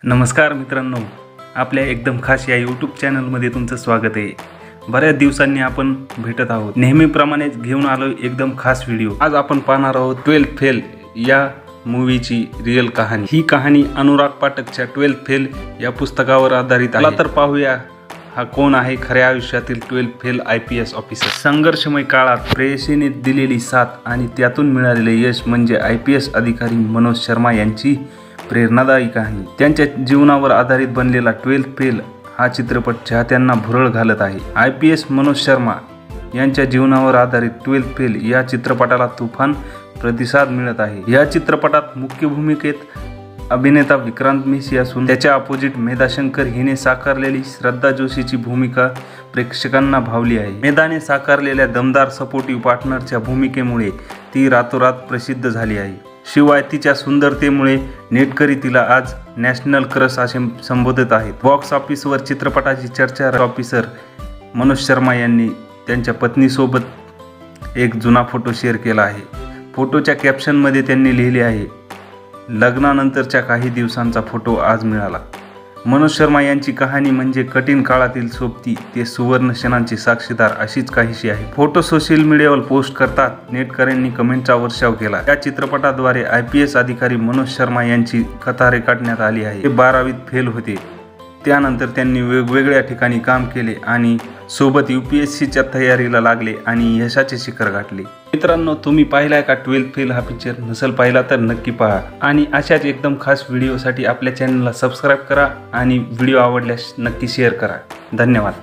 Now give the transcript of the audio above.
नमस्कार मित्रांनो, आपल्या एकदम खास या यूट्यूब चॅनलमध्ये तुमचं स्वागत आहे। बऱ्याच दिवसांनी आपण भेटत आहोत। नेहमीप्रमाणेच घेऊन आलो एकदम खास व्हिडिओ। आज आपण पाहणार आहोत 12th फेल या मूवीची रिअल कहाणी। ही कहाणी अनुराग पाठकच्या 12th फेल या पुस्तकावर आधारित आहे। तर पाहूया हा कोण आहे खऱ्या आयुष्यातील 12th फेल IPS ऑफिसर। संघर्षमय काळात प्रेयसीने दिलेली साथ आणि त्यातून मिळालेले यश म्हणजे IPS अधिकारी मनोज शर्मा यांची प्रेरणादायी कहाणी। त्यांच्या जीवनावर आधारित बनलेला 12th फेल हा चित्रपट चाहत्यांना भुरळ घालत आहे। IPS मनोज शर्मा यांच्या जीवनावर आधारित 12th फेल या चित्रपटाला तुफान प्रतिसाद मिळत आहे। या चित्रपटात मुख्य भूमिकेत अभिनेता विक्रांत मेसी असून त्याच्या अपोजिट मेधा शंकर हिने साकारलेली श्रद्धा जोशीची भूमिका प्रेक्षकांना भावली आहे। मेधाने साकारलेल्या दमदार सपोर्टिव्ह पार्टनरच्या भूमिकेमुळे ती रातोरात प्रसिद्ध झाली आहे। शिवाय तिच्या सुंदरतेमुळे नेटकरी तिला आज नॅशनल क्रश असे संबोधत आहेत। बॉक्स ऑफिसवर चित्रपटाची चर्चा ऑफिसर मनोज शर्मा यांनी त्यांच्या पत्नीसोबत एक जुना फोटो शेअर केला आहे। फोटोच्या कॅप्शनमध्ये त्यांनी लिहिले आहे, लग्नानंतरच्या काही दिवसांचा फोटो आज मिळाला। मनोज शर्मा यांची कहाणी म्हणजे कठीण काळातील सोबती ते सुवर्ण क्षणांचे साक्षीदार अशीच काहीशी आहे। फोटो सोशल मीडियावर पोस्ट करतात नेटकऱ्यांनी कमेंटचा वर्षाव केला। या चित्रपटाद्वारे IPS अधिकारी मनोज शर्मा यांची कथा रेखाटण्यात आली आहे। ते 12वीत फेल होते, त्यानंतर त्यांनी वेगवेगळ्या ठिकाणी काम केले आणि सोबत UPSCच्या तयारीला लागले आणि यशाचे शिखर गाठले। मित्रांनो, तुम्ही पाहिलाय का 12th फेल हा पिक्चर? नसेल पाहिला तर नक्की पहा आणि अशाच एकदम खास व्हिडिओसाठी आपल्या चॅनलला सबस्क्राईब करा आणि व्हिडिओ आवडल्यास नक्की शेअर करा। धन्यवाद।